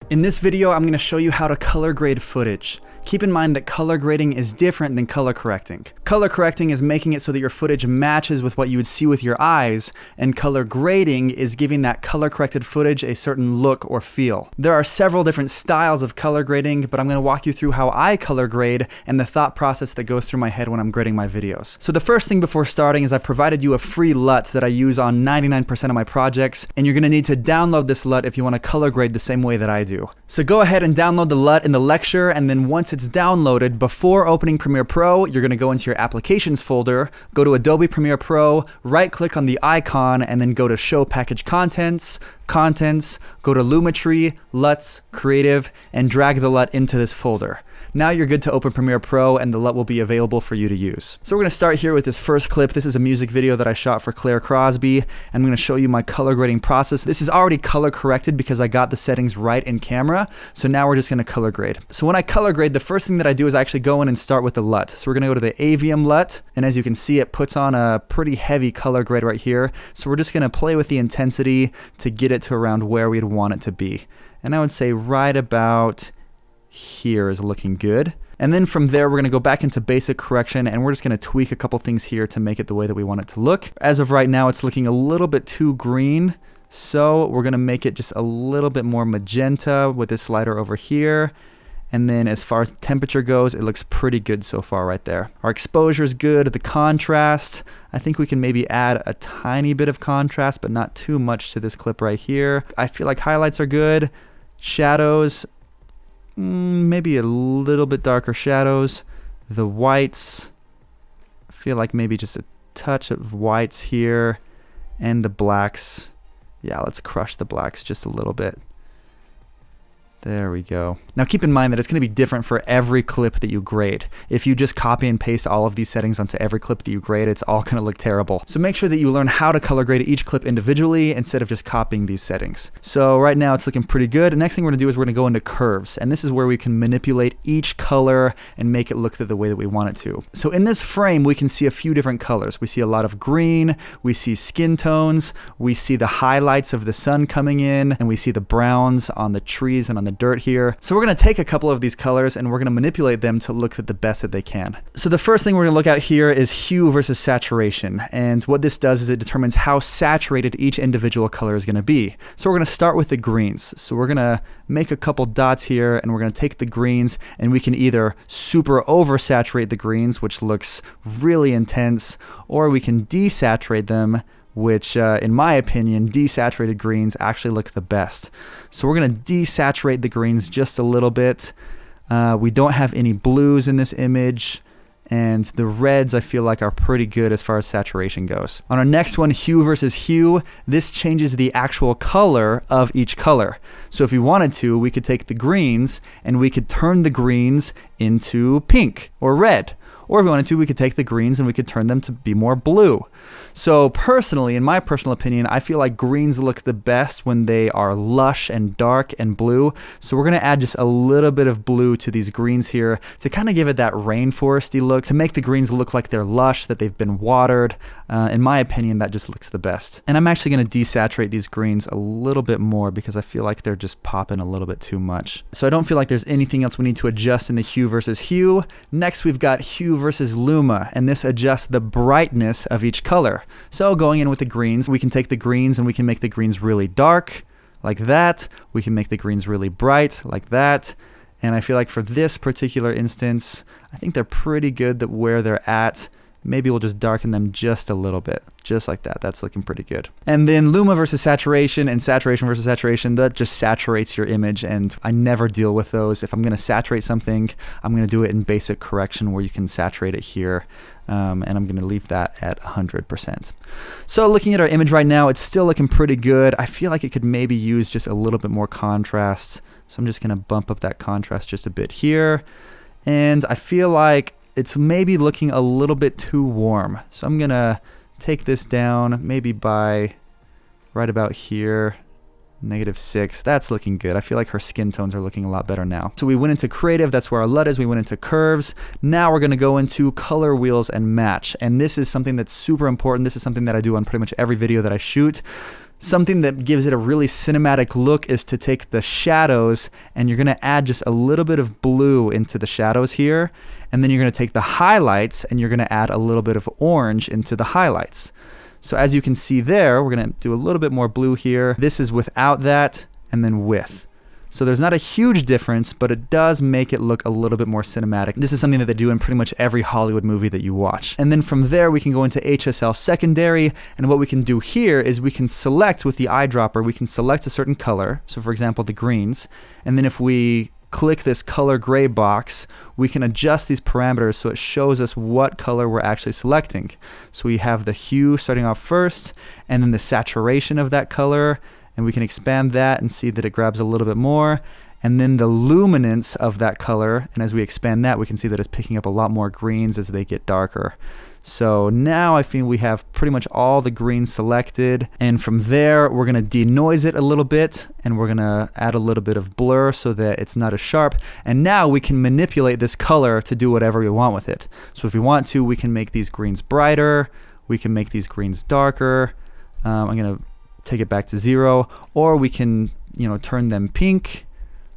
In this video, I'm going to show you how to color grade footage. Keep in mind that color grading is different than color correcting. Color correcting is making it so that your footage matches with what you would see with your eyes, and color grading is giving that color corrected footage a certain look or feel. There are several different styles of color grading, but I'm going to walk you through how I color grade and the thought process that goes through my head when I'm grading my videos. So the first thing before starting is I've provided you a free LUT that I use on 99% of my projects, and you're going to need to download this LUT if you want to color grade the same way that I do. So go ahead and download the LUT in the lecture, and then once it's downloaded, before opening Premiere Pro, you're going to go into your Applications folder, go to Adobe Premiere Pro, right-click on the icon, and then go to Show Package Contents, go to Lumetri, LUTs, Creative, and drag the LUT into this folder. Now you're good to open Premiere Pro and the LUT will be available for you to use. So we're going to start here with this first clip. This is a music video that I shot for Claire Crosby. I'm going to show you my color grading process. This is already color corrected because I got the settings right in camera. So now we're just going to color grade. So when I color grade, the first thing that I do is I actually go in and start with the LUT. So we're going to go to the Avium LUT. And as you can see, it puts on a pretty heavy color grade right here. So we're just going to play with the intensity to get it to around where we'd want it to be. And I would say right about here is looking good. And then from there, we're going to go back into basic correction, and we're just going to tweak a couple things here to make it the way that we want it to look. As of right now, it's looking a little bit too green. So we're going to make it just a little bit more magenta with this slider over here. And then as far as temperature goes, it looks pretty good so far right there. Our exposure is good. The contrast, I think we can maybe add a tiny bit of contrast, but not too much to this clip right here. I feel like highlights are good. Shadows, maybe a little bit darker shadows. The whites, I feel like maybe just a touch of whites here. And the blacks, yeah, let's crush the blacks just a little bit. There we go. Now keep in mind that it's going to be different for every clip that you grade. If you just copy and paste all of these settings onto every clip that you grade, it's all going to look terrible. So make sure that you learn how to color grade each clip individually instead of just copying these settings. So right now it's looking pretty good. The next thing we're going to do is we're going to go into curves. And this is where we can manipulate each color and make it look the way that we want it to. So in this frame, we can see a few different colors. We see a lot of green, we see skin tones, we see the highlights of the sun coming in, and we see the browns on the trees and on the dirt here. So we're going to take a couple of these colors and we're going to manipulate them to look the best that they can. So the first thing we're going to look at here is hue versus saturation. And what this does is it determines how saturated each individual color is going to be. So we're going to start with the greens. So we're going to make a couple dots here and we're going to take the greens, and we can either super oversaturate the greens, which looks really intense, or we can desaturate them, which in my opinion, desaturated greens actually look the best. So we're going to desaturate the greens just a little bit. We don't have any blues in this image, and the reds I feel like are pretty good as far as saturation goes. On our next one, hue versus hue, this changes the actual color of each color. So if we wanted to, we could take the greens and we could turn the greens into pink or red. Or if we wanted to, we could take the greens and we could turn them to be more blue. So personally, in my personal opinion, I feel like greens look the best when they are lush and dark and blue. So we're going to add just a little bit of blue to these greens here to kind of give it that rainforesty look, to make the greens look like they're lush, that they've been watered. In my opinion, that just looks the best. And I'm actually going to desaturate these greens a little bit more because I feel like they're just popping a little bit too much. So I don't feel like there's anything else we need to adjust in the hue versus hue. Next, we've got hue versus luma, and this adjusts the brightness of each color. So going in with the greens, we can take the greens and we can make the greens really dark, like that. We can make the greens really bright, like that. And I feel like for this particular instance, I think they're pretty good that where they're at. Maybe we'll just darken them just a little bit, just like that. That's looking pretty good. And then luma versus saturation and saturation versus saturation, that just saturates your image, and I never deal with those. If I'm going to saturate something, I'm going to do it in basic correction where you can saturate it here, and I'm going to leave that at 100%. So looking at our image right now, it's still looking pretty good. I feel like it could maybe use just a little bit more contrast. So I'm just going to bump up that contrast just a bit here. And I feel like it's maybe looking a little bit too warm. So I'm going to take this down maybe by right about here. -6. That's looking good. I feel like her skin tones are looking a lot better now. So we went into creative. That's where our LUT is. We went into curves. Now we're going to go into color wheels and match. And this is something that's super important. This is something that I do on pretty much every video that I shoot. Something that gives it a really cinematic look is to take the shadows and you're going to add just a little bit of blue into the shadows here. And then you're going to take the highlights and you're going to add a little bit of orange into the highlights. So as you can see there, we're going to do a little bit more blue here. This is without that and then with. So there's not a huge difference, but it does make it look a little bit more cinematic. This is something that they do in pretty much every Hollywood movie that you watch. And then from there, we can go into HSL secondary. And what we can do here is we can select with the eyedropper, we can select a certain color. So for example, the greens. And then if we click this color gray box, we can adjust these parameters so it shows us what color we're actually selecting. So we have the hue starting off first, and then the saturation of that color. And we can expand that and see that it grabs a little bit more. And then the luminance of that color, and as we expand that, we can see that it's picking up a lot more greens as they get darker. So now I feel we have pretty much all the greens selected. And from there, we're going to denoise it a little bit, and we're going to add a little bit of blur so that it's not as sharp. And now we can manipulate this color to do whatever we want with it. So if we want to, we can make these greens brighter. We can make these greens darker. I'm going to take it back to 0, or we can, turn them pink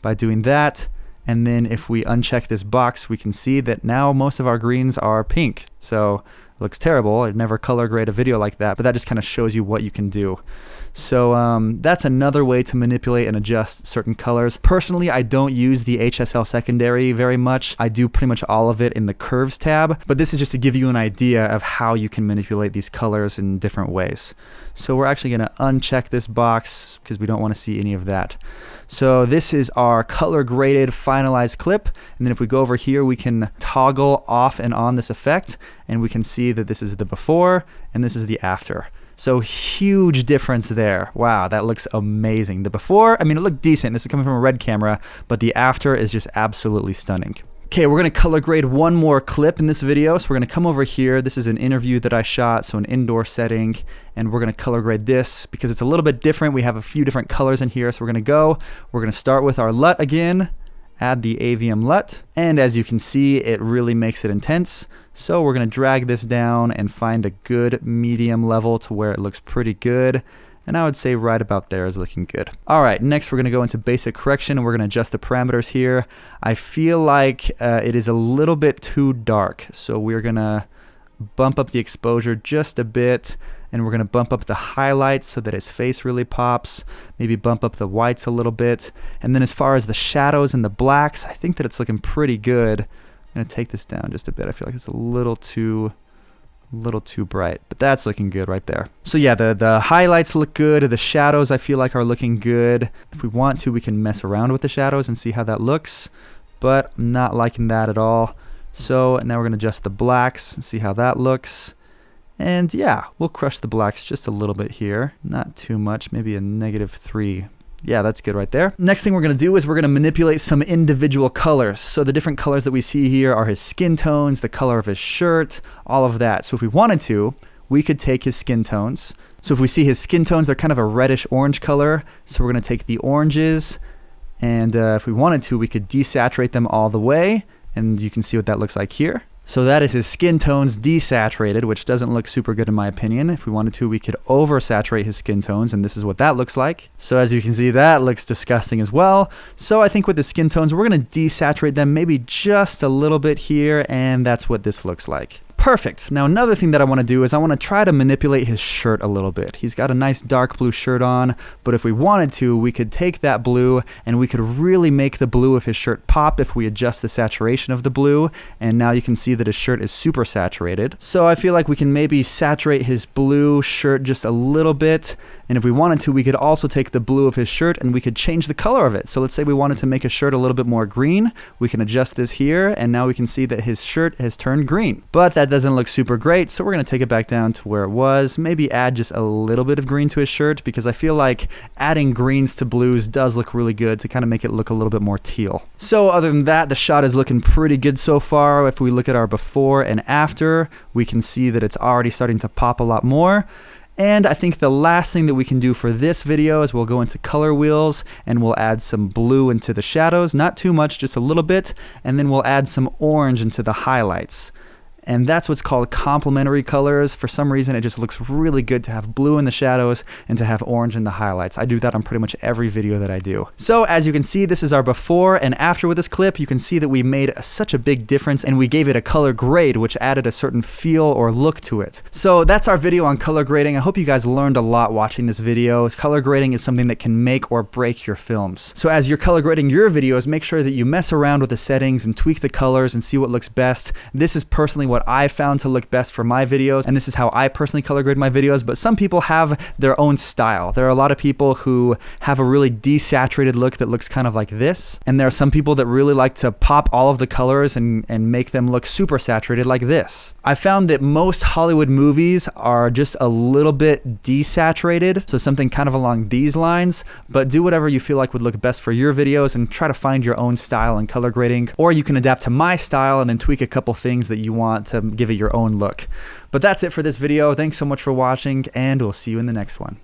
by doing that. And then if we uncheck this box, we can see that now most of our greens are pink. So it looks terrible. I'd never color grade a video like that, but that just kind of shows you what you can do. So that's another way to manipulate and adjust certain colors. Personally, I don't use the HSL secondary very much. I do pretty much all of it in the curves tab, but this is just to give you an idea of how you can manipulate these colors in different ways. So we're actually going to uncheck this box because we don't want to see any of that. So this is our color graded finalized clip. And then if we go over here, we can toggle off and on this effect, and we can see that this is the before and this is the after. So huge difference there. Wow, that looks amazing. The before, I mean, it looked decent. This is coming from a red camera, but the after is just absolutely stunning. Okay, we're gonna color grade one more clip in this video. So we're gonna come over here. This is an interview that I shot, so an indoor setting, and we're gonna color grade this because it's a little bit different. We have a few different colors in here. So we're gonna start with our LUT again, add the AVM LUT, and as you can see, it really makes it intense. So we're gonna drag this down and find a good medium level to where it looks pretty good. And I would say right about there is looking good. All right, next we're gonna go into basic correction and we're gonna adjust the parameters here. I feel like it is a little bit too dark. So we're gonna bump up the exposure just a bit, and we're gonna bump up the highlights so that his face really pops, maybe bump up the whites a little bit. And then as far as the shadows and the blacks, I think that it's looking pretty good. I'm gonna take this down just a bit. I feel like it's a little too bright, but that's looking good right there. So yeah, the highlights look good. The shadows I feel like are looking good. If we want to, we can mess around with the shadows and see how that looks, but I'm not liking that at all. So now we're gonna adjust the blacks and see how that looks. And yeah, we'll crush the blacks just a little bit here. Not too much, maybe a -3. Yeah, that's good right there. Next thing we're gonna do is we're gonna manipulate some individual colors. So the different colors that we see here are his skin tones, the color of his shirt, all of that. So if we wanted to, we could take his skin tones. So if we see his skin tones, they're kind of a reddish orange color. So we're gonna take the oranges, and if we wanted to, we could desaturate them all the way. And you can see what that looks like here. So that is his skin tones desaturated, which doesn't look super good in my opinion. If we wanted to, we could oversaturate his skin tones, and this is what that looks like. So as you can see, that looks disgusting as well. So I think with the skin tones, we're gonna desaturate them maybe just a little bit here, and that's what this looks like. Perfect. Now another thing that I want to do is I want to try to manipulate his shirt a little bit. He's got a nice dark blue shirt on, but if we wanted to, we could take that blue and we could really make the blue of his shirt pop if we adjust the saturation of the blue. And now you can see that his shirt is super saturated. So I feel like we can maybe saturate his blue shirt just a little bit. And if we wanted to, we could also take the blue of his shirt and we could change the color of it. So let's say we wanted to make a shirt a little bit more green. We can adjust this here, and now we can see that his shirt has turned green. But that doesn't look super great, so we're going to take it back down to where it was. Maybe add just a little bit of green to his shirt, because I feel like adding greens to blues does look really good to kind of make it look a little bit more teal. So other than that, the shot is looking pretty good so far. If we look at our before and after, we can see that it's already starting to pop a lot more. And I think the last thing that we can do for this video is we'll go into color wheels and we'll add some blue into the shadows, not too much, just a little bit, and then we'll add some orange into the highlights. And that's what's called complementary colors. For some reason, it just looks really good to have blue in the shadows and to have orange in the highlights. I do that on pretty much every video that I do. So as you can see, this is our before and after with this clip. You can see that we made such a big difference and we gave it a color grade, which added a certain feel or look to it. So that's our video on color grading. I hope you guys learned a lot watching this video. Color grading is something that can make or break your films. So as you're color grading your videos, make sure that you mess around with the settings and tweak the colors and see what looks best. This is personally what I found to look best for my videos, and this is how I personally color grade my videos, but some people have their own style. There are a lot of people who have a really desaturated look that looks kind of like this, and there are some people that really like to pop all of the colors and make them look super saturated like this. I found that most Hollywood movies are just a little bit desaturated, so something kind of along these lines, but do whatever you feel like would look best for your videos and try to find your own style in color grading, or you can adapt to my style and then tweak a couple things that you want to give it your own look. But that's it for this video. Thanks so much for watching, and we'll see you in the next one.